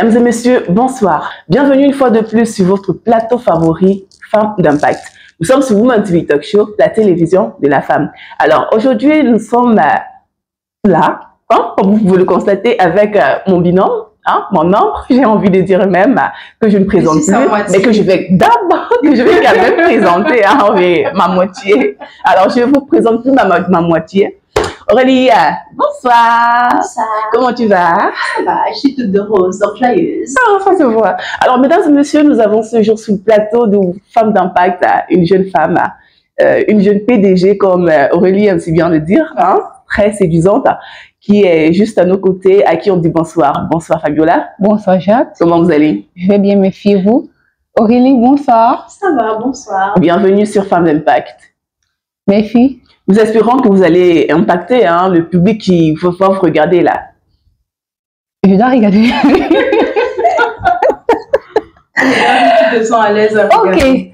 Mesdames et messieurs, bonsoir. Bienvenue une fois de plus sur votre plateau favori, Femmes d'Impact. Nous sommes sur Women TV Talk Show, la télévision de la femme. Alors aujourd'hui, nous sommes là, comme vous pouvez le constater, avec mon binôme, mon ombre. J'ai envie de dire même que je ne présente plus, mais que je vais d'abord, que je vais quand même présenter ma moitié. Alors je vous présente plus ma moitié. Aurélie, bonsoir. Bonsoir. Comment tu vas? Ça va, je suis toute de rose, donc joyeuse. Ah, ça se voit. Alors, mesdames et messieurs, nous avons ce jour sur le plateau de Femmes d'Impact une jeune femme, une jeune PDG, comme Aurélie aime si bien le dire, très séduisante, qui est juste à nos côtés, à qui on dit bonsoir. Bonsoir Fabiola. Bonsoir Jacques. Comment vous allez? Je vais bien, merci vous. Aurélie, bonsoir. Ça va, bonsoir. Bienvenue sur Femmes d'Impact. Merci. Nous espérons que vous allez impacter le public qui va vous regarder là. Je dois regarder. Tu te sens à l'aise à regarder.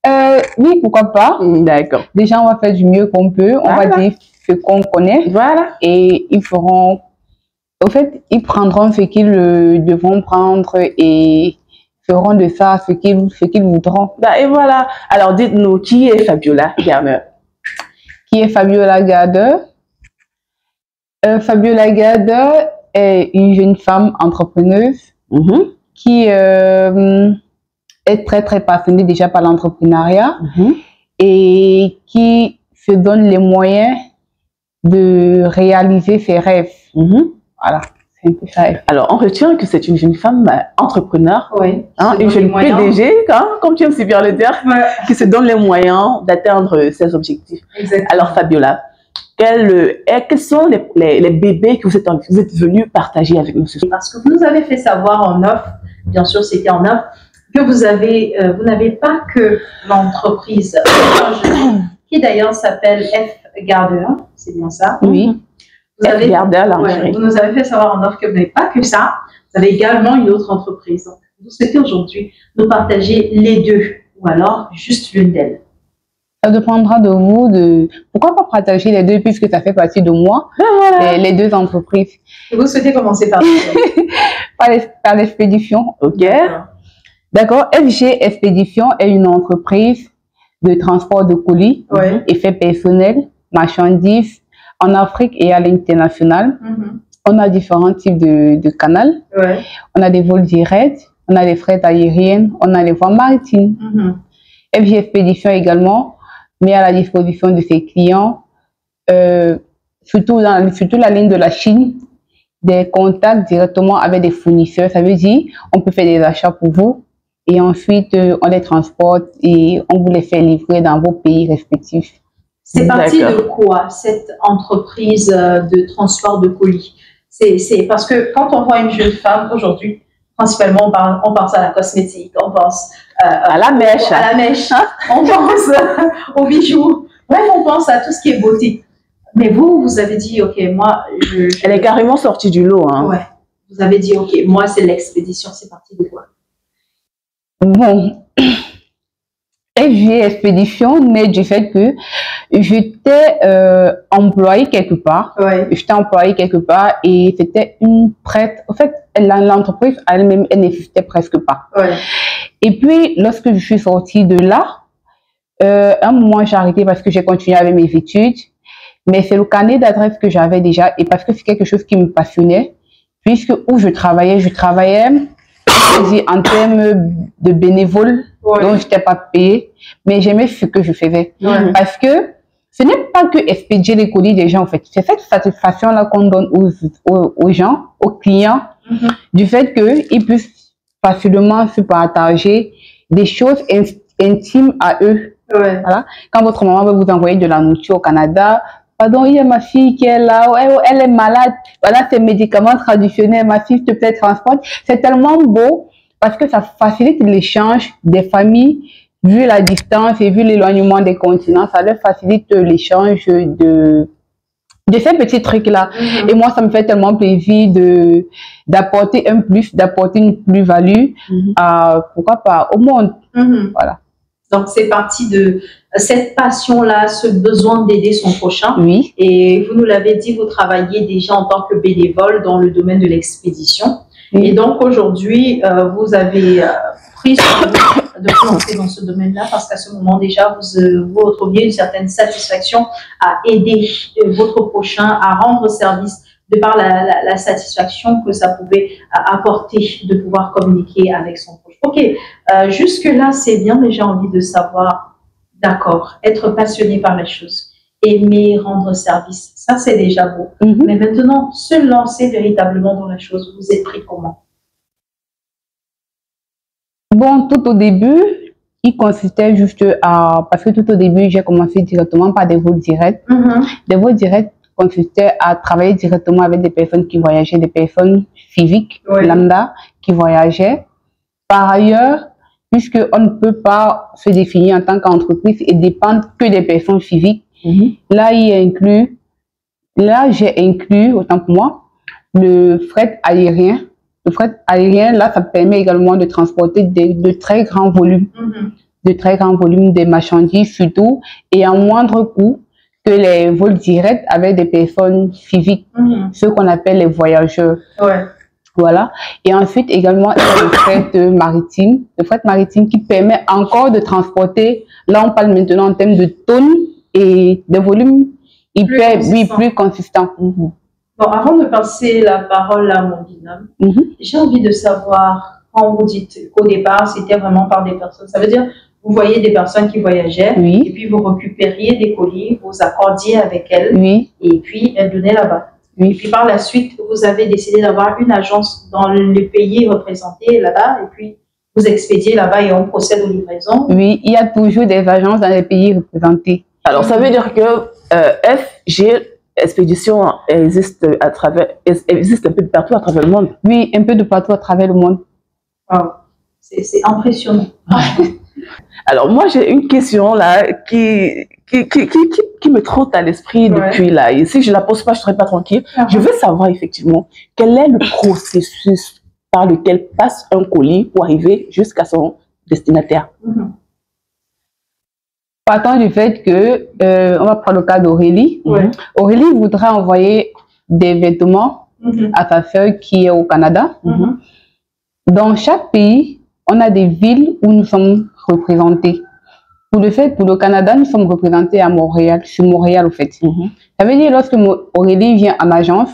Ok. Oui, pourquoi pas. D'accord. Déjà, on va faire du mieux qu'on peut. On va dire ce qu'on connaît. Voilà. Et ils feront... Au fait, ils prendront ce qu'ils devront prendre et feront de ça ce qu'ils voudront. Et voilà. Alors, dites-nous, qui est Fabiola Garner? Qui est Fabiola Garder? Fabiola Garder est une jeune femme entrepreneuse qui est très très passionnée déjà par l'entrepreneuriat et qui se donne les moyens de réaliser ses rêves. Voilà, c'est un peu ça. Alors, on retient que c'est une jeune femme entrepreneur, une jeune PDG, comme tu aimes si bien le dire, qui se donne les moyens d'atteindre ses objectifs. Exactement. Alors, Fabiola, quels sont les bébés que vous êtes venus partager avec nous ce soir? Parce que vous nous avez fait savoir en off, bien sûr c'était en off, que vous n'avez pas que l'entreprise qui d'ailleurs s'appelle F Garder, c'est bien ça? Oui. Vous Vous nous avez fait savoir en off que vous n'avez pas que ça, vous avez également une autre entreprise. Donc, vous souhaitez aujourd'hui nous partager les deux, ou alors juste l'une d'elles. Ça dépendra de vous, pourquoi pas partager les deux puisque ça fait partie de moi, les deux entreprises. Et vous souhaitez commencer par par l'expédition. Ok. D'accord. FG Expédition est une entreprise de transport de colis, effets personnels, marchandises, en Afrique et à l'international. On a différents types de canaux. On a des vols directs, on a des frais aériennes, on a les voies maritimes. FG Expédition également met à la disposition de ses clients, surtout la ligne de la Chine, des contacts directement avec des fournisseurs. Ça veut dire on peut faire des achats pour vous et ensuite on les transporte et on vous les fait livrer dans vos pays respectifs. C'est parti de quoi, cette entreprise de transport de colis? C'est parce que quand on voit une jeune femme aujourd'hui, principalement on pense à la cosmétique, on pense à la mèche, on pense aux bijoux, bref, on pense à tout ce qui est beauté. Mais vous avez dit, ok, moi, elle est carrément sortie du lot. Vous avez dit, ok, moi, c'est l'expédition, c'est parti de quoi? Bon. FG Expédition naît du fait que j'étais employée quelque part. J'étais employée quelque part et c'était une prête. En fait, l'entreprise elle-même, elle n'existait presque pas. Et puis, lorsque je suis sortie de là, un moment, j'ai arrêté parce que j'ai continué avec mes études. Mais c'est le carnet d'adresse que j'avais déjà et parce que c'est quelque chose qui me passionnait. Puisque où je travaillais en termes de bénévole, donc je n'étais pas payée, mais j'aimais ce que je faisais. Parce que ce n'est pas que expédier les colis des gens, en fait. C'est cette satisfaction-là qu'on donne aux gens, aux clients, du fait qu'ils puissent facilement se partager des choses intimes à eux. Voilà. Quand votre maman va vous envoyer de la nourriture au Canada, pardon, il y a ma fille qui est là, elle est malade, voilà ses médicaments traditionnels, ma fille te plaît, transporte. C'est tellement beau parce que ça facilite l'échange des familles, vu la distance et vu l'éloignement des continents, ça leur facilite l'échange de ces petits trucs-là. Et moi, ça me fait tellement plaisir d'apporter un plus, d'apporter une plus-value, pourquoi pas, au monde. Voilà. Donc, c'est parti de cette passion-là, ce besoin d'aider son prochain. Oui. Et vous nous l'avez dit, vous travaillez déjà en tant que bénévole dans le domaine de l'expédition. Et donc, aujourd'hui, vous avez pris sur vous de vous lancer dans ce domaine-là parce qu'à ce moment, déjà, vous retrouviez une certaine satisfaction à aider votre prochain à rendre service de par la satisfaction que ça pouvait apporter de pouvoir communiquer avec son proche. Ok, jusque-là, c'est bien, mais j'ai envie de savoir, d'accord, être passionné par les choses, aimer rendre service, ça c'est déjà beau. Mais maintenant, se lancer véritablement dans la chose, vous êtes pris comment? Bon, tout au début, il consistait juste à... Parce que tout au début, j'ai commencé directement par des vols directs. Des vols directs consistait à travailler directement avec des personnes qui voyageaient, des personnes physiques, lambda, qui voyageaient. Par ailleurs, puisqu'on ne peut pas se définir en tant qu'entreprise et dépendre que des personnes physiques, là, j'ai inclus, autant pour moi, le fret aérien. Le fret aérien, là, ça permet également de transporter de très grands volumes, des marchandises surtout, et à moindre coût que les vols directs avec des personnes physiques, ceux qu'on appelle les voyageurs. Voilà. Et ensuite, également, il y a le fret maritime qui permet encore de transporter, là, on parle maintenant en termes de tonnes et de volumes plus consistants. Bon, avant de passer la parole à mon binôme, j'ai envie de savoir, quand vous dites qu'au départ, c'était vraiment par des personnes, ça veut dire vous voyez des personnes qui voyageaient, et puis vous récupériez des colis, vous accordiez avec elles, et puis elles donnaient là-bas. Et puis par la suite, vous avez décidé d'avoir une agence dans le pays représenté là-bas, et puis vous expédiez là-bas et on procède aux livraisons. Oui, il y a toujours des agences dans les pays représentés. Alors, ça veut dire que FG Expédition existe un peu de partout à travers le monde. Oui, un peu de partout à travers le monde. Wow. C'est impressionnant. Alors, moi, j'ai une question là qui me trotte à l'esprit depuis là. Et si je ne la pose pas, je ne serai pas tranquille. Je veux savoir effectivement quel est le processus par lequel passe un colis pour arriver jusqu'à son destinataire. Partant du fait que, on va prendre le cas d'Aurélie. Aurélie voudrait envoyer des vêtements à sa sœur qui est au Canada. Dans chaque pays, on a des villes où nous sommes représentés. Pour le Canada, nous sommes représentés à Montréal, sur Montréal au fait. Ça veut dire lorsque Aurélie vient en agence,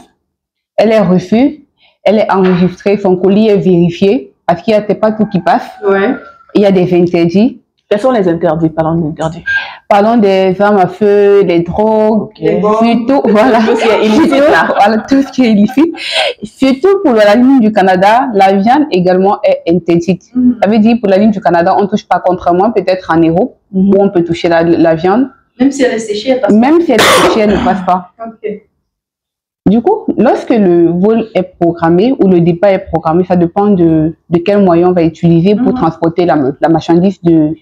elle est reçue, elle est enregistrée, son colis est vérifié, parce qu'il n'y a pas tout qui passe. Il y a des interdits. Quels sont les interdits? Parlons des interdits. Parlons des armes à feu, des drogues, surtout, voilà, tout ce qui est illicite, tout ce qui est illicite. Surtout pour la ligne du Canada, la viande également est interdite. Ça veut dire pour la ligne du Canada, on ne touche pas, contrairement peut-être en Europe, où on peut toucher la viande. Même si elle est séchée, elle passe pas. Même si elle est séchée, elle ne passe pas. Du coup, lorsque le vol est programmé ou le départ est programmé, ça dépend de quel moyen on va utiliser pour transporter la marchandise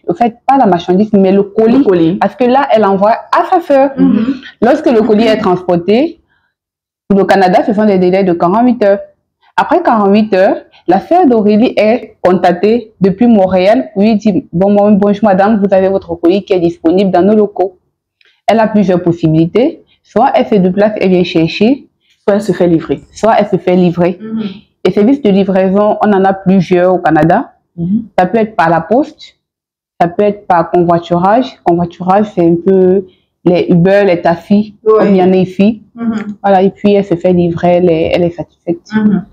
au fait, pas la marchandise, mais le colis. Parce que là, elle envoie à sa sœur. Lorsque le colis est transporté, pour le Canada, ce sont des délais de 48 heures. Après 48 heures, la sœur d'Aurélie est contactée depuis Montréal pour lui dire « Bonjour madame, vous avez votre colis qui est disponible dans nos locaux. » Elle a plusieurs possibilités. Soit elle se déplace, elle vient chercher. Soit elle se fait livrer. Et services de livraison, on en a plusieurs au Canada. Ça peut être par la poste, ça peut être par convoiturage. Convoiturage, c'est un peu les Uber, les taxis, comme il y en a ici. Voilà, et puis elle se fait livrer, elle est satisfaite.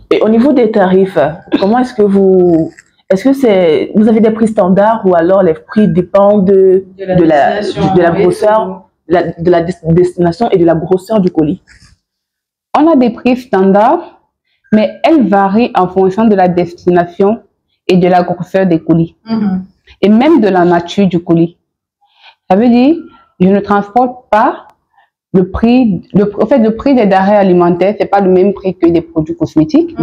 Et au niveau des tarifs, comment est-ce que vous avez des prix standards ou alors les prix dépendent de la grosseur, de la destination et de la grosseur du colis? On a des prix standards, mais elles varient en fonction de la destination et de la grosseur des colis. Et même de la nature du colis. Ça veut dire, je ne transporte pas le prix des denrées alimentaires, c'est pas le même prix que des produits cosmétiques.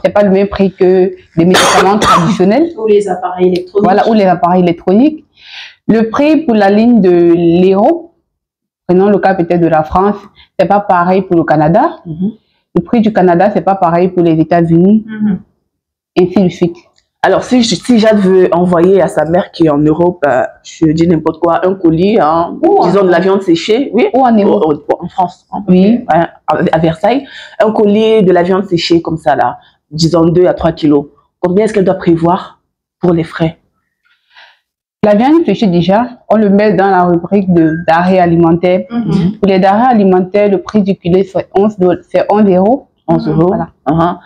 C'est pas le même prix que des médicaments traditionnels. Ou les appareils électroniques. Voilà, ou les appareils électroniques. Le prix pour la ligne de l'Europe, prenons le cas peut-être de la France, c'est pas pareil pour le Canada. Le prix du Canada, c'est pas pareil pour les États-Unis. Ainsi de suite. Alors, si Jade veut envoyer à sa mère qui est en Europe, je dis n'importe quoi, un colis, disons de la viande séchée, ou en Europe. En France, à Versailles, un colis de la viande séchée comme ça là, disons 2 à 3 kilos, combien est-ce qu'elle doit prévoir pour les frais? La viande séchée, déjà, on le met dans la rubrique de denrées alimentaires. Pour les denrées alimentaires, le prix du kilo, c'est 11 €. 11 €. Voilà. En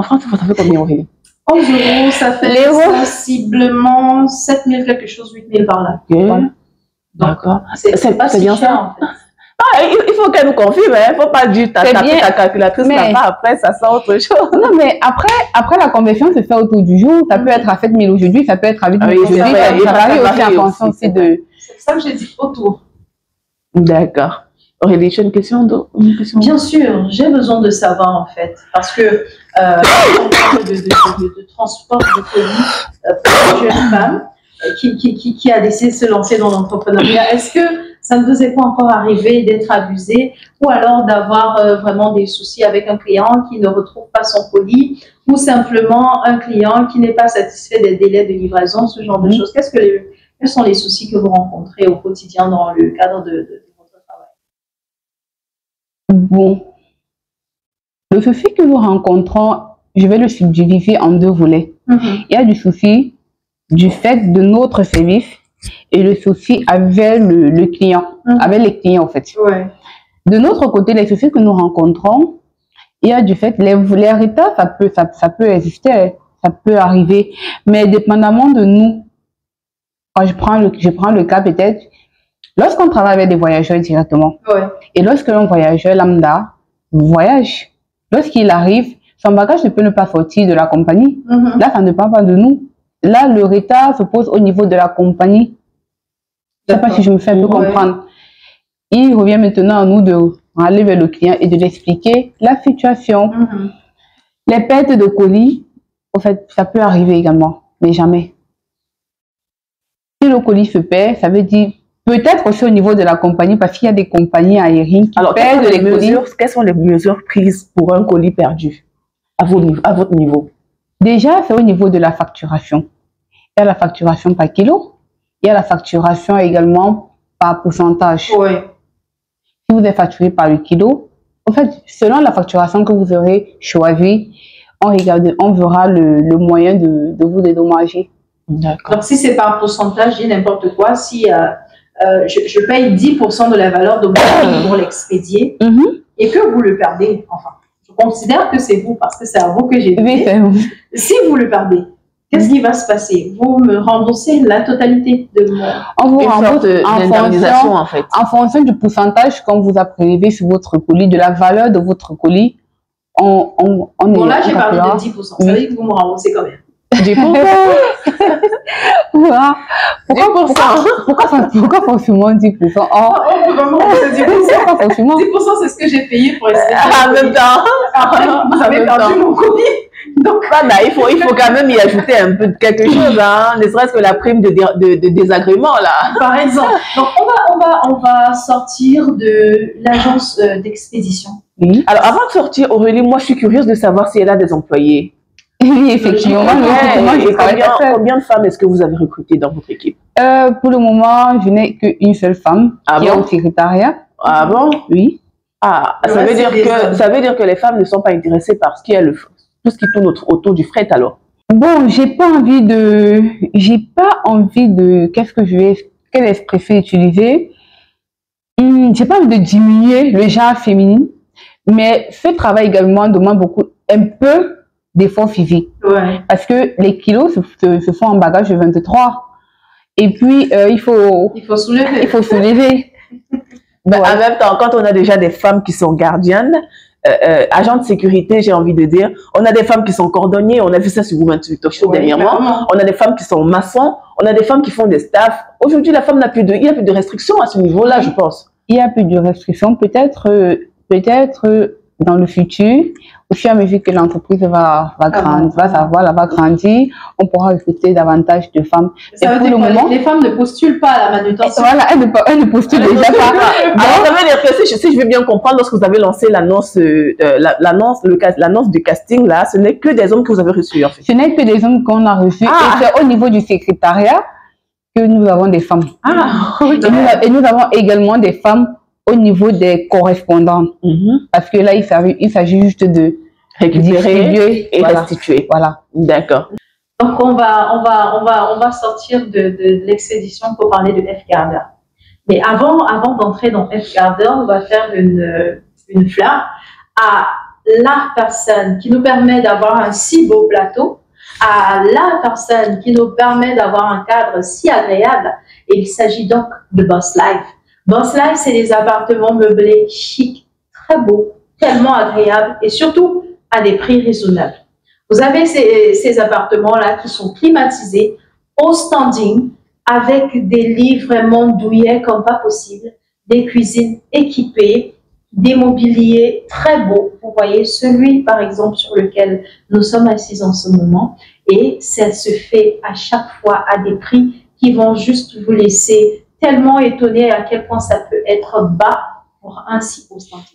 France, ça fait combien, Aurélie? 11 €, ça fait sensiblement 7 000 quelque chose, 8 000 par là. Okay. Voilà. D'accord. C'est pas si bien cher, ça. en fait. Ah, il faut qu'elle nous confirme, il ne faut pas dire taper ta calculatrice là-bas, après ça sort autre chose. Non, mais après la conversion se fait autour du jour. Ça peut être à 7 000 aujourd'hui, ça peut être à 8 000 aujourd'hui. Ça varie aussi en fonction aussi de... C'est ça que j'ai dit, autour. D'accord. Aurélie, tu as une question? Bien sûr, j'ai besoin de savoir en fait, parce que on parle de transport de colis pour une jeune femme qui a décidé de se lancer dans l'entrepreneuriat. Est-ce que ça ne vous est pas encore arrivé d'être abusé ou alors d'avoir vraiment des soucis avec un client qui ne retrouve pas son colis ou simplement un client qui n'est pas satisfait des délais de livraison, ce genre de choses? Quels sont les soucis que vous rencontrez au quotidien dans le cadre de votre travail? Bon, le souci que nous rencontrons, je vais le subdiviser en 2 volets. Il y a du souci du fait de notre service et le souci avec le client, avec les clients en fait. Ouais. De notre côté, les soucis que nous rencontrons, il y a du fait, les retards, ça peut exister, ça peut arriver, mais dépendamment de nous, quand je prends le cas peut-être, lorsqu'on travaille avec des voyageurs directement, et lorsque l'un voyageur lambda voyage, lorsqu'il arrive, son bagage ne peut ne pas sortir de la compagnie. Là, ça ne dépend pas de nous. Là, le retard se pose au niveau de la compagnie. Je ne sais pas si je me fais un peu comprendre. Il revient maintenant à nous de aller vers le client et de lui expliquer la situation. Les pertes de colis, en fait, ça peut arriver également, mais jamais. Si le colis se perd, ça veut dire peut-être aussi au niveau de la compagnie, parce qu'il y a des compagnies aériennes qui perdent les colis. Quelles sont les mesures prises pour un colis perdu à votre niveau? Déjà, c'est au niveau de la facturation. Il y a la facturation par kilo. Il y a la facturation également par pourcentage. Si vous êtes facturé par le kilo, en fait, selon la facturation que vous aurez choisie, on verra le moyen de vous dédommager. Donc, si c'est par pourcentage, je dis n'importe quoi. Si je paye 10% de la valeur de mon colis pour l'expédier et que vous le perdez, enfin, je considère que c'est vous parce que c'est à vous que j'ai dit. Si vous le perdez, qu'est-ce qui va se passer? Vous me remboursez la totalité de mon... On vous rembourse en fonction du pourcentage qu'on vous a prélevé sur votre colis, de la valeur de votre colis. Bon, là, j'ai parlé de 10%. Ça veut dire que vous me remboursez quand même. 10%. Voilà. Pourquoi forcément 10%? On peut vraiment rembourser 10%. 10%, c'est ce que j'ai payé pour essayer. En même temps. Après, vous avez perdu mon colis. Donc, il faut quand même y ajouter un peu de quelque chose, hein, ne serait-ce que la prime de désagrément, là. Par exemple. Donc, on va sortir de l'agence d'expédition. Alors, avant de sortir, Aurélie, moi, je suis curieuse de savoir si elle a des employés. Oui, effectivement. Combien de femmes est-ce que vous avez recrutées dans votre équipe? Pour le moment, je n'ai qu'une seule femme qui est au secrétariat. Ah bon? Oui. Ah, ça veut dire que les femmes ne sont pas intéressées par ce qui est tout ce qui tourne autour du fret, alors? Bon, j'ai pas envie de, quelle expression utiliser? J'ai pas envie de diminuer le genre féminin, mais ce travail également demande un peu d'effort physique. Parce que les kilos se font en bagage de 23. Et puis, il faut soulever. En même temps, quand on a déjà des femmes qui sont gardiennes, agents de sécurité, j'ai envie de dire, on a des femmes qui sont cordonniers, on a vu ça sur Women Talk Show dernièrement, on a des femmes qui sont maçons, on a des femmes qui font des staffs. Aujourd'hui, la femme il n'y a plus de restrictions à ce niveau-là, je pense. Il n'y a plus de restrictions, peut-être dans le futur, au fur et à mesure que l'entreprise va grandir, on pourra recruter davantage de femmes. Ça veut dire que les femmes ne postulent pas à la manutention. Voilà, elles ne postulent déjà pas. Alors, ça veut dire que si je veux bien comprendre, lorsque vous avez lancé l'annonce du casting, là, ce n'est que des hommes que vous avez reçus, en fait. Ce n'est que des hommes qu'on a reçus. Et c'est au niveau du secrétariat que nous avons des femmes. Et nous avons également des femmes au niveau des correspondants. Parce que là, il s'agit juste de récupérer et restituer. Voilà. D'accord. Donc, on va sortir de l'expédition pour parler de F-Garder. Mais avant d'entrer dans F-Garder, on va faire une fleur à la personne qui nous permet d'avoir un si beau plateau, à la personne qui nous permet d'avoir un cadre si agréable. Et il s'agit donc de Boss Life. Boss Life, c'est des appartements meublés chics, très beaux, tellement agréables et surtout à des prix raisonnables. Vous avez ces appartements-là qui sont climatisés, au standing, avec des lits vraiment douillets comme pas possible, des cuisines équipées, des mobiliers très beaux. Vous voyez celui, par exemple, sur lequel nous sommes assis en ce moment. Et ça se fait à chaque fois à des prix qui vont juste vous laisser tellement étonné à quel point ça peut être bas pour un si haut standing.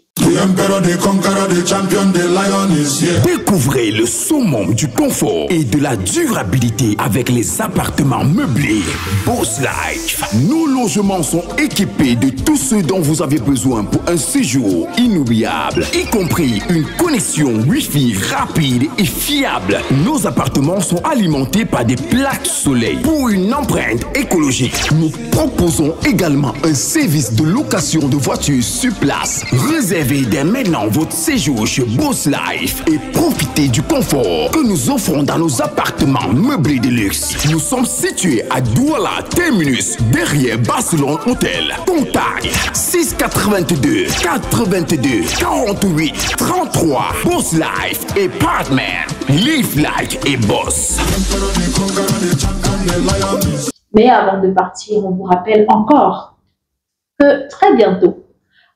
Découvrez le summum du confort et de la durabilité avec les appartements meublés Boss Life. Nos logements sont équipés de tout ce dont vous avez besoin pour un séjour inoubliable, y compris une connexion Wi-Fi rapide et fiable. Nos appartements sont alimentés par des plaques soleil. Pour une empreinte écologique, nous proposons également un service de location de voitures sur place. Réservez dès maintenant votre séjour chez Boss Life et profitez du confort que nous offrons dans nos appartements meublés de luxe. Nous sommes situés à Douala Terminus, derrière Barcelone Hotel. Contact 682 82 48 33. Boss Life et Partner. Live like et Boss. Mais avant de partir, on vous rappelle encore que très bientôt,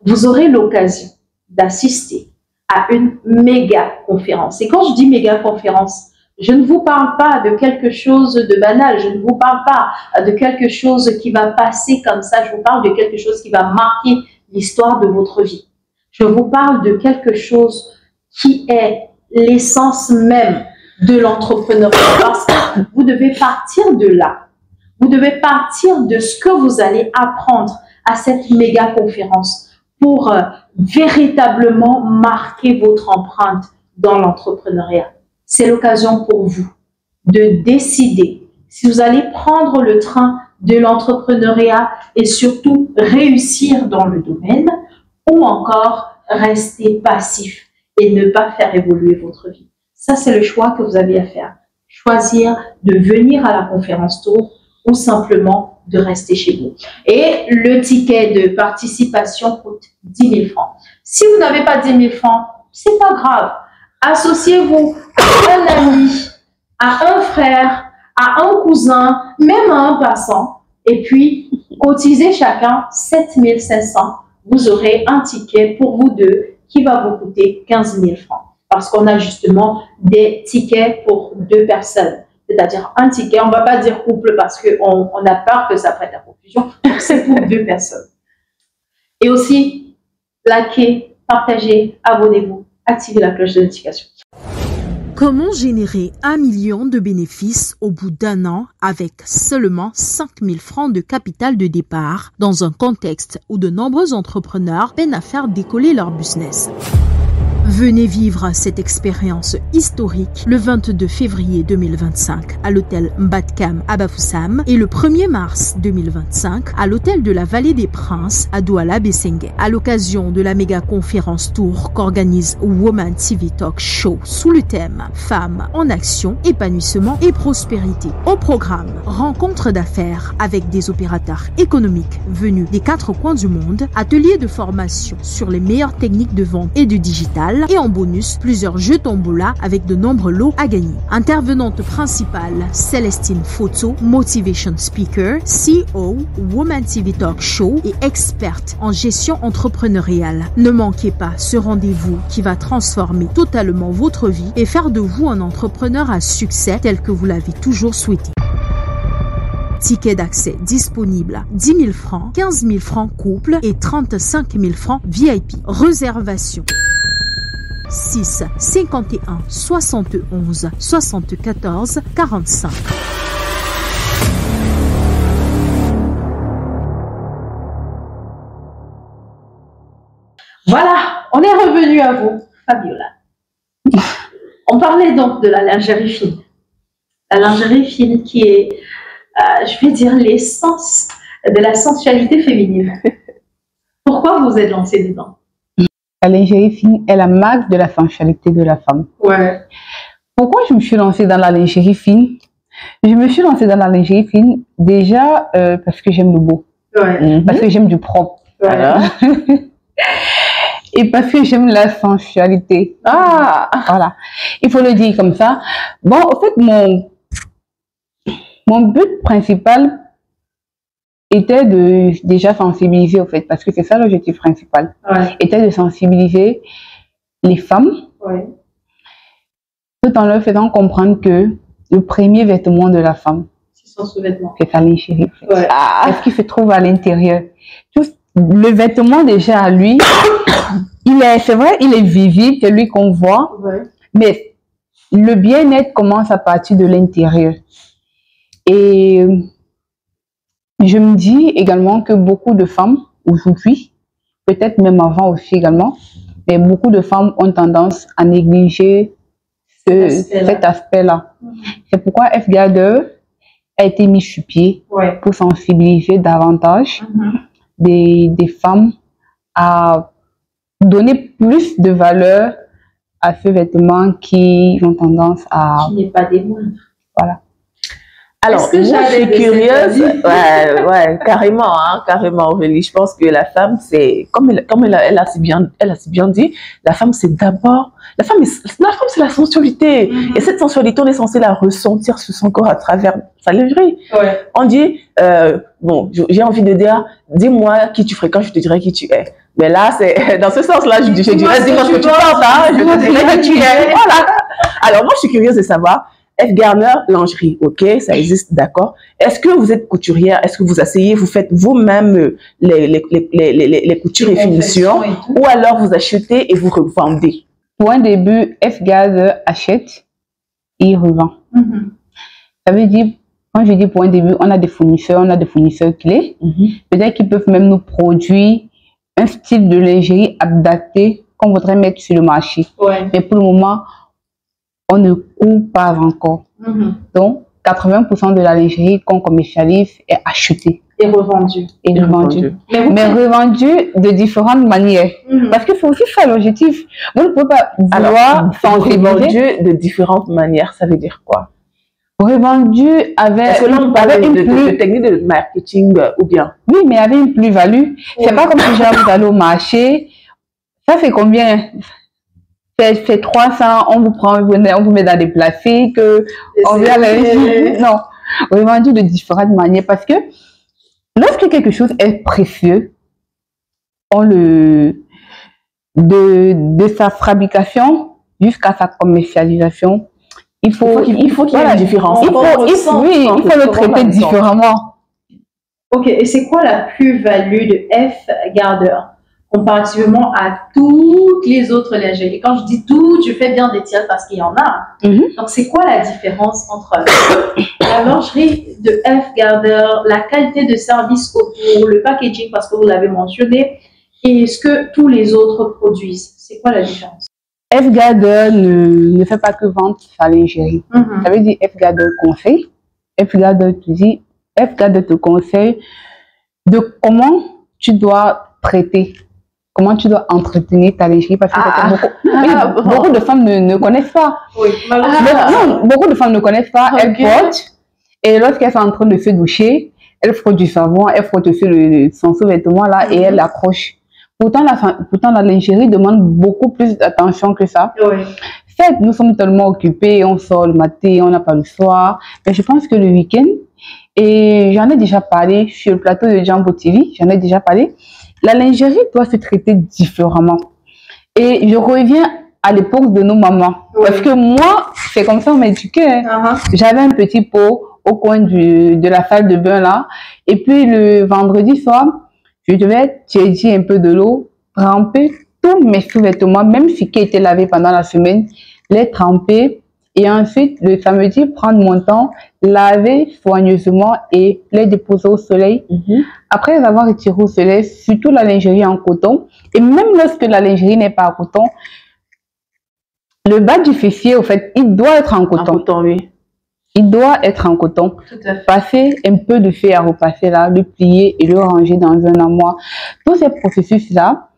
vous aurez l'occasion d'assister à une méga conférence. Et quand je dis méga conférence, je ne vous parle pas de quelque chose de banal, je ne vous parle pas de quelque chose qui va passer comme ça, je vous parle de quelque chose qui va marquer l'histoire de votre vie. Je vous parle de quelque chose qui est l'essence même de l'entrepreneuriat, parce que vous devez partir de là. Vous devez partir de ce que vous allez apprendre à cette méga conférence pour véritablement marquer votre empreinte dans l'entrepreneuriat. C'est l'occasion pour vous de décider si vous allez prendre le train de l'entrepreneuriat et surtout réussir dans le domaine, ou encore rester passif et ne pas faire évoluer votre vie. Ça, c'est le choix que vous avez à faire. Choisir de venir à la conférence tour ou simplement de rester chez vous. Et le ticket de participation coûte 10 000 francs. Si vous n'avez pas 10 000 francs, c'est pas grave. Associez-vous à un ami, à un frère, à un cousin, même à un passant, et puis cotisez chacun 7 500. Vous aurez un ticket pour vous deux qui va vous coûter 15 000 francs. Parce qu'on a justement des tickets pour deux personnes. C'est-à-dire un ticket, on ne va pas dire couple parce qu'on a peur que ça prête à confusion. C'est pour deux personnes. Et aussi, likez, partagez, abonnez-vous, activez la cloche de notification. Comment générer 1 million de bénéfices au bout d'un an avec seulement 5 000 francs de capital de départ dans un contexte où de nombreux entrepreneurs peinent à faire décoller leur business? Venez vivre cette expérience historique le 22 février 2025 à l'hôtel Mbatkam à Bafoussam et le 1er mars 2025 à l'hôtel de la Vallée des Princes à Douala Bessengue. À l'occasion de la méga conférence tour qu'organise Woman TV Talk Show sous le thème Femmes en action, épanouissement et prospérité. Au programme, rencontres d'affaires avec des opérateurs économiques venus des 4 coins du monde, ateliers de formation sur les meilleures techniques de vente et de digital, et en bonus, plusieurs jeux tombola avec de nombreux lots à gagner. Intervenante principale, Célestine Photo, Motivation Speaker, CEO, Woman TV Talk Show et experte en gestion entrepreneuriale. Ne manquez pas ce rendez-vous qui va transformer totalement votre vie et faire de vous un entrepreneur à succès tel que vous l'avez toujours souhaité. Ticket d'accès disponible 10 000 francs, 15 000 francs couple et 35 000 francs VIP. Réservation 6 51 71 74 45. Voilà, on est revenu à vous, Fabiola. On parlait donc de la lingerie fine. La lingerie fine qui est, je vais dire, l'essence de la sensualité féminine. Pourquoi vous êtes lancée dedans? La lingerie fine est la marque de la sensualité de la femme. Ouais. Pourquoi je me suis lancée dans la lingerie fine? Je me suis lancée dans la lingerie fine déjà parce que j'aime le beau. Ouais. Parce que j'aime du propre. Ouais. Voilà. Et parce que j'aime la sensualité. Ah, Voilà. Il faut le dire comme ça. Bon, en fait, mon but principal était de déjà sensibiliser, en fait, parce que c'est ça l'objectif principal. Ouais. Était de sensibiliser les femmes, Ouais. tout en leur faisant comprendre que le premier vêtement de la femme, C'est son sous-vêtement. c'est sa lingerie. En fait. Ouais. C'est ce qui se trouve à l'intérieur. Le vêtement déjà à lui, c'est vrai, il est visible, c'est lui qu'on voit, Ouais. mais le bien-être commence à partir de l'intérieur. Et je me dis également que beaucoup de femmes aujourd'hui, peut-être même avant aussi également, mais beaucoup de femmes ont tendance à négliger cet aspect-là. C'est pourquoi F-Garder a été mis sur pied Ouais. pour sensibiliser davantage des femmes à donner plus de valeur à ce vêtement qui ont tendance à... Qui n'est pas des moindres. Voilà. alors, Est-ce que moi, je j'avais suis de curieuse. cette Ouais, carrément, hein, carrément, Aurélie. Je pense que la femme, c'est, comme elle a si bien dit, la femme, c'est d'abord, la femme, c'est la sensualité. Et cette sensualité, on est censé la ressentir sur son corps à travers sa lingerie. Ouais. On dit, bon, j'ai envie de dire, dis-moi qui tu fréquentes, je te dirai qui tu es. Mais là, c'est dans ce sens-là, je dirais, dis-moi ce que tu penses, hein, je te dirai qui tu es. Voilà. Alors, moi, je suis curieuse de savoir, F-Garder, lingerie, ok, ça existe, d'accord. Est-ce que vous êtes couturière? Est-ce que vous asseyez, vous faites vous-même les coutures et finitions? Ou alors vous achetez et vous revendez? Pour un début, F-Garder achète et revend. Ça veut dire, quand je dis pour un début, on a des fournisseurs clés. Peut-être qu'ils peuvent même nous produire un style de lingerie adapté qu'on voudrait mettre sur le marché. Ouais. Mais pour le moment, on ne court pas encore. Donc, 80% de la lingerie qu'on commercialise est achetée. Et revendue. Et revendue. Mais revendue de différentes manières. Parce que c'est aussi ça l'objectif. Vous ne pouvez pas vouloir revendue de différentes manières, ça veut dire quoi? Revendue avec... Est-ce que là, on parle de technique de marketing ou bien? Oui, mais avec une plus-value. C'est pas comme si vous allez au marché. Ça fait combien? C'est 300, on vous prend, on vous met dans des plastiques, on vient avec... Non, revendu de différentes manières parce que lorsque quelque chose est précieux, de sa fabrication jusqu'à sa commercialisation, il faut qu'il y ait une différence. Il faut le traiter différemment. Ok, et c'est quoi la plus-value de F-Garder comparativement à toutes les autres lingeries? Et quand je dis toutes, je fais bien des tirs parce qu'il y en a. Donc, c'est quoi la différence entre la lingerie de F-Garder, la qualité de service autour, le packaging, parce que vous l'avez mentionné, et ce que tous les autres produisent? C'est quoi la différence? F-Garder ne fait pas que vendre sa lingerie. Ça veut dire F-Garder conseil. F-Garder te conseille de comment tu dois traiter, comment tu dois entretenir ta lingerie parce que beaucoup de femmes ne connaissent pas. Oui, non, beaucoup de femmes ne connaissent pas. Elles portent et lorsqu'elles sont en train de se doucher, elles frottent du savon, elles frottent son sous-vêtement là et elles l'accrochent. Pourtant, la lingerie demande beaucoup plus d'attention que ça. Oui. Certes, nous sommes tellement occupés, on sort le matin, on n'a pas le soir, mais je pense que le week-end, et j'en ai déjà parlé sur le plateau de Jambo TV, j'en ai déjà parlé, la lingerie doit se traiter différemment. Et je reviens à l'époque de nos mamans. Oui. Parce que moi, c'est comme ça on m'éduquait. J'avais un petit pot au coin de la salle de bain là. Et puis le vendredi soir, je devais tiédir un peu de l'eau, tremper tous mes sous-vêtements, même ceux qui étaient lavés pendant la semaine, les tremper. Et ensuite, le samedi, prendre mon temps, laver soigneusement et les déposer au soleil. Après avoir retiré au soleil, surtout la lingerie en coton, et même lorsque la lingerie n'est pas en coton, Le bas du fessier, au fait, il doit être en coton. En coton, oui. Il doit être en coton. Tout à fait. Passer un peu de fer à repasser là, le plier et le ranger dans un armoire. Tous ces processus-là,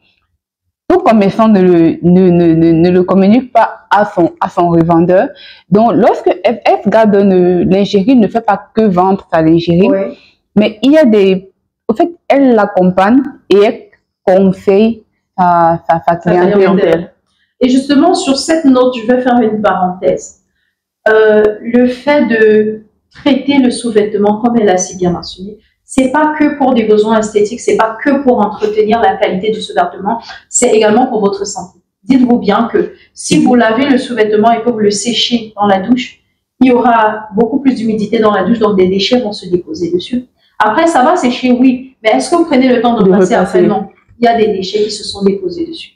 tout commerçant ne le communique pas à son revendeur. Donc, lorsque FF garde une lingerie, ne fait pas que vendre sa lingerie, Oui. mais il y a des... Au fait, elle l'accompagne et elle conseille sa clientèle. Et justement, sur cette note, je vais faire une parenthèse. Le fait de traiter le sous-vêtement, comme elle a si bien mentionné, c'est pas que pour des besoins esthétiques, c'est pas que pour entretenir la qualité du sous-vêtement, c'est également pour votre santé. Dites-vous bien que si vous lavez le sous-vêtement et que vous le séchez dans la douche, il y aura beaucoup plus d'humidité dans la douche, donc des déchets vont se déposer dessus. Après, ça va sécher, oui, mais est-ce que vous prenez le temps de repasser après? Non, il y a des déchets qui se sont déposés dessus.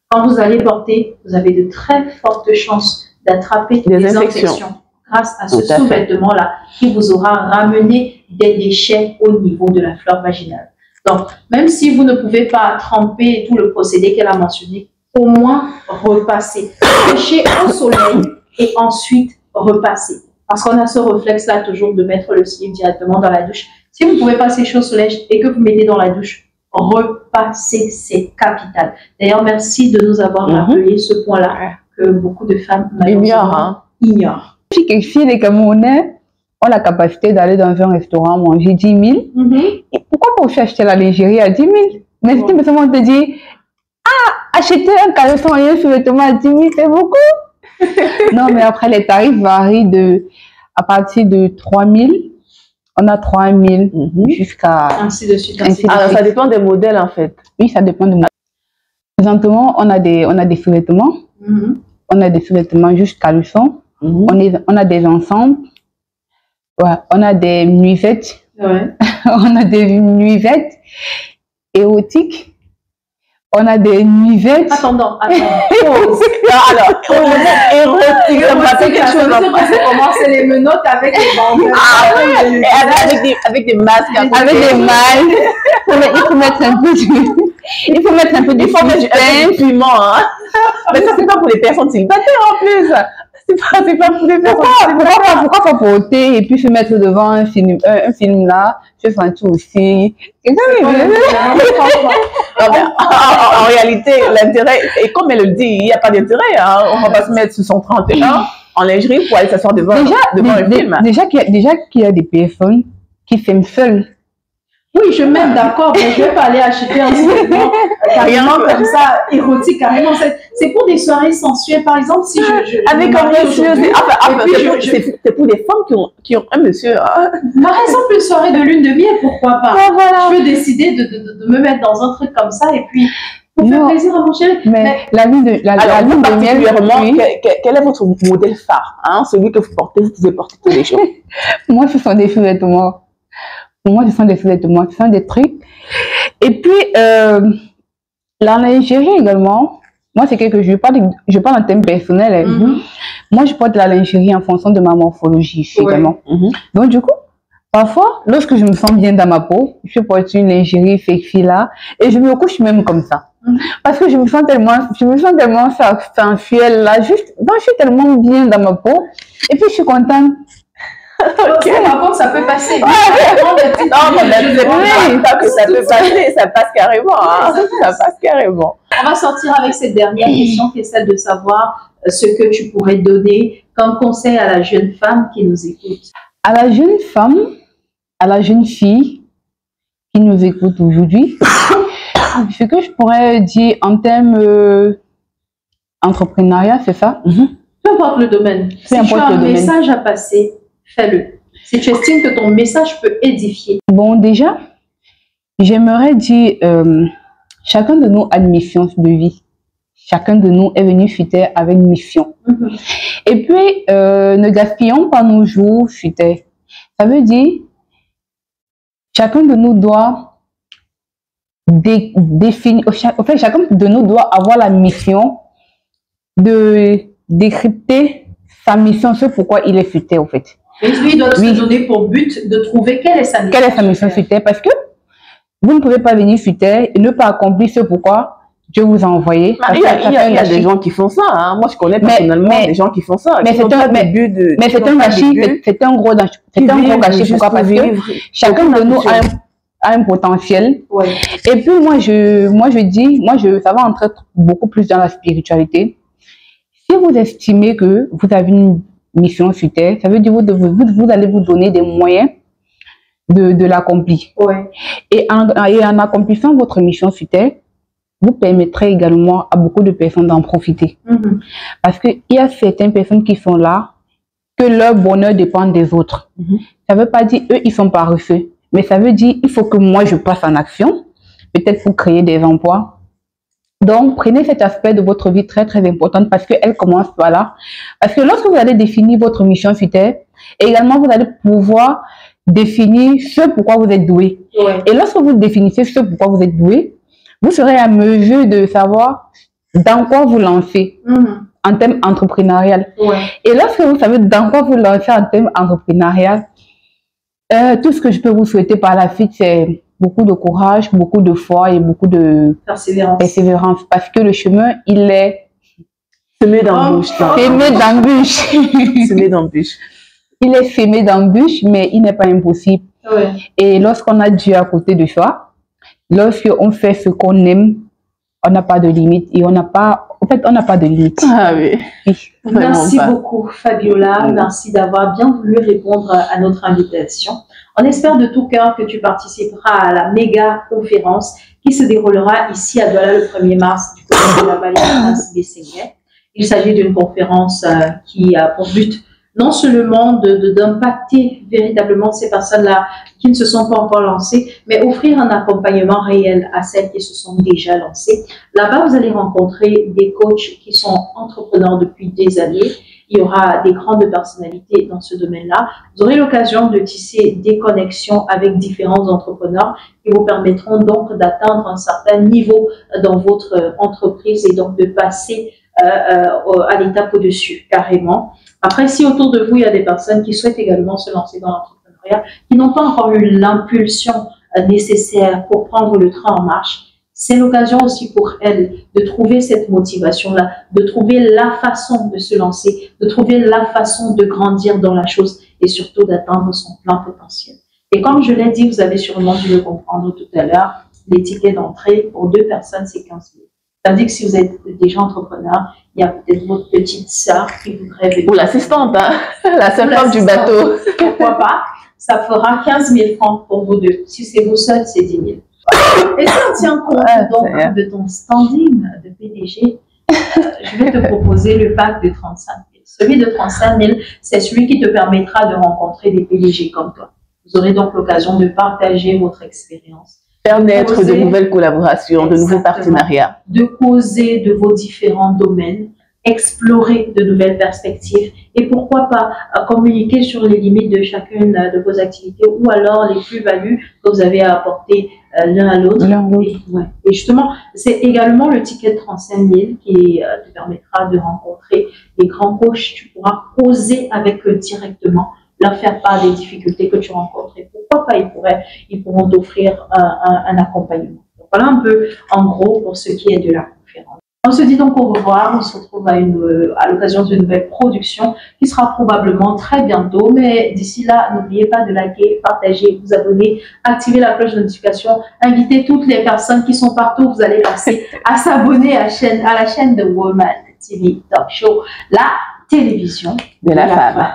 Quand vous allez porter, vous avez de très fortes chances d'attraper des infections grâce à ce sous-vêtement-là qui vous aura ramené des déchets au niveau de la flore vaginale. Donc, même si vous ne pouvez pas tremper tout le procédé qu'elle a mentionné, au moins repasser, sécher au soleil et ensuite repasser. Parce qu'on a ce réflexe-là toujours de mettre le slip directement dans la douche. Si vous ne pouvez pas sécher au soleil et que vous mettez dans la douche, repasser, c'est capital. D'ailleurs, merci de nous avoir rappelé ce point-là que beaucoup de femmes ignorent. Si les Camerounais ont la capacité d'aller dans un restaurant manger 10 000, et pourquoi pas aussi acheter la lingerie à 10 000? Mais si tu me te dis, acheter un caleçon et un sous-vêtement à 10 000, c'est beaucoup. Non, mais après, les tarifs varient à partir de 3 000. On a 3 000 jusqu'à... Ainsi de suite. Alors, ça dépend des modèles, en fait. Oui, ça dépend des modèles. Présentement, on a des sous-vêtements. On a des sous-vêtements jusqu'à leçon. On a des ensembles. Ouais, on a des nuisettes. Ouais. On a des nuisettes érotiques. On a des nuisettes. Attends. Pause. Alors, érotique, ça m'a fait quelque chose. C'est les menottes avec les bandes. Avec des masques. Avec des masques. Il faut mettre un peu de... Il faut mettre un peu de piment. Hein. Mais ça, c'est pas pour les personnes célibataires en plus. C'est pas pour les personnes célibataires. Pourquoi pas porter et puis se mettre devant un film là, se sentir aussi. En réalité, l'intérêt, et comme elle le dit, il n'y a pas d'intérêt. Hein. On va pas se mettre sur son 31 en lingerie pour aller s'asseoir devant un film. Déjà qu'il y a des personnes qui s'aiment seules. Oui, je m'aime d'accord, mais je ne vais pas aller acheter un sous-vêtement carrément comme ça, érotique, carrément. C'est pour des soirées sensuelles, par exemple, si je avec un monsieur, c'est pour des femmes qui ont un monsieur. Par exemple, une soirée de lune de miel, pourquoi pas? Je peux décider de me mettre dans un truc comme ça et puis pour faire plaisir à mon chéri. Mais la lune de miel, quel est votre modèle phare, hein, celui que vous portez, vous pouvez porter tous les jours? Moi, ce sont des sous-vêtements. Pour moi, ce sont des sous-vêtements, ce sont des trucs. Et puis, la lingerie également, moi, c'est quelque chose, je parle en termes personnels. Moi, je porte la lingerie en fonction de ma morphologie également. Donc, du coup, parfois, lorsque je me sens bien dans ma peau, je porte une lingerie sexy là, et je me couche même comme ça. Parce que je me sens tellement sensuelle là, donc je suis tellement bien dans ma peau, et puis je suis contente. Okay. Par contre, ça peut passer. Non, mais pas que ça peut passer, ça passe carrément. Hein. Ça passe carrément. On va sortir avec cette dernière question qui est celle de savoir ce que tu pourrais donner comme conseil à la jeune femme qui nous écoute. À la jeune femme, à la jeune fille qui nous écoute aujourd'hui, ce que je pourrais dire en termes entrepreneuriat, c'est ça? Peu importe le domaine. Si tu as un message à passer, fais-le. Si tu estimes que ton message peut édifier. Bon, déjà, j'aimerais dire, chacun de nous a une mission de vie. Chacun de nous est venu sur Terre avec une mission. Et puis, ne gaspillons pas nos jours sur Terre. Ça veut dire, chacun de nous doit définir, en fait, chacun de nous doit avoir la mission de décrypter sa mission, c'est pourquoi il est sur Terre, en fait. Et lui, il doit se donner pour but de trouver quelle est sa mission. Quelle est sa mission sur Terre? Parce que vous ne pouvez pas venir sur Terre et ne pas accomplir ce pourquoi Dieu vous a envoyé. Il y a des gens qui font ça. Hein. Moi, je connais personnellement des gens qui font ça. Mais c'est un gâchis. C'est un gros gâchis. Pourquoi? Parce que chacun de nous a un potentiel. Ouais. Et puis, moi, ça va entrer beaucoup plus dans la spiritualité. Si vous estimez que vous avez une mission sur Terre, ça veut dire que vous allez vous donner des moyens de l'accomplir. Ouais. Et en accomplissant votre mission sur Terre, vous permettrez également à beaucoup de personnes d'en profiter. Parce qu'il y a certaines personnes qui sont là, que leur bonheur dépend des autres. Ça ne veut pas dire eux, ils sont paresseux. Mais ça veut dire il faut que moi, je passe en action, peut-être pour créer des emplois. Donc, prenez cet aspect de votre vie très, très important parce qu'elle commence par là. Parce que lorsque vous allez définir votre mission sur Terre, également, vous allez pouvoir définir ce pourquoi vous êtes doué. Ouais. Et lorsque vous définissez ce pourquoi vous êtes doué, vous serez à mesure de savoir dans quoi vous lancez en termes entrepreneurial. Ouais. Et lorsque vous savez dans quoi vous lancez en termes entrepreneurial, tout ce que je peux vous souhaiter par la suite, c'est beaucoup de courage, beaucoup de foi et beaucoup de persévérance. Parce que le chemin, il est semé d'embûches. Semé d'embûches. Il est semé d'embûches, mais il n'est pas impossible. Ouais. Et lorsqu'on a Dieu à côté de soi, lorsqu'on fait ce qu'on aime, on n'a pas de limite. Et on n'a pas de limite. Ah oui. Merci beaucoup, Fabiola. Merci d'avoir bien voulu répondre à notre invitation. On espère de tout cœur que tu participeras à la méga conférence qui se déroulera ici à Douala le 1er mars du côté de la vallée de Bességuet. Il s'agit d'une conférence qui a pour but non seulement d'impacter véritablement ces personnes-là qui ne se sont pas encore lancées, mais offrir un accompagnement réel à celles qui se sont déjà lancées. Là-bas, vous allez rencontrer des coachs qui sont entrepreneurs depuis des années. Il y aura des grandes personnalités dans ce domaine-là. Vous aurez l'occasion de tisser des connexions avec différents entrepreneurs qui vous permettront donc d'atteindre un certain niveau dans votre entreprise et donc de passer à l'étape au-dessus, carrément. Après, si autour de vous, il y a des personnes qui souhaitent également se lancer dans l'entrepreneuriat, qui n'ont pas encore eu l'impulsion nécessaire pour prendre le train en marche, c'est l'occasion aussi pour elles de trouver cette motivation-là, de trouver la façon de se lancer, de trouver la façon de grandir dans la chose et surtout d'atteindre son plein potentiel. Et comme je l'ai dit, vous avez sûrement dû le comprendre tout à l'heure, les tickets d'entrée pour 2 personnes, c'est 15 000. Ça veut dire que si vous êtes déjà entrepreneur, il y a peut-être votre petite sœur qui voudrait venir. Ou l'assistante, hein? La seule femme du bateau. Pourquoi pas? Ça fera 15 000 francs pour vous deux. Si c'est vous seul, c'est 10 000. Et si on tient compte donc de ton standing de PDG, je vais te proposer le pack de 35 000. Celui de 35 000, c'est celui qui te permettra de rencontrer des PDG comme toi. Vous aurez donc l'occasion de partager votre expérience. Faire naître de nouvelles collaborations, de nouveaux partenariats. De causer de vos différents domaines, explorer de nouvelles perspectives et pourquoi pas communiquer sur les limites de chacune de vos activités ou alors les plus-values que vous avez à apporter l'un à l'autre. Et justement, c'est également le ticket de 35 000 qui te permettra de rencontrer les grands coachs. Tu pourras causer avec eux directement, leur faire part des difficultés que tu rencontres. Et pourquoi pas, ils pourront t'offrir un accompagnement. Donc, voilà un peu, en gros, pour ce qui est de la conférence. On se dit donc au revoir. On se retrouve à l'occasion d'une nouvelle production qui sera probablement très bientôt. Mais d'ici là, n'oubliez pas de liker, partager, vous abonner, activer la cloche de notification, inviter toutes les personnes qui sont partout. Vous allez passer à s'abonner à la chaîne de Woman TV Talk Show, la télévision de la femme.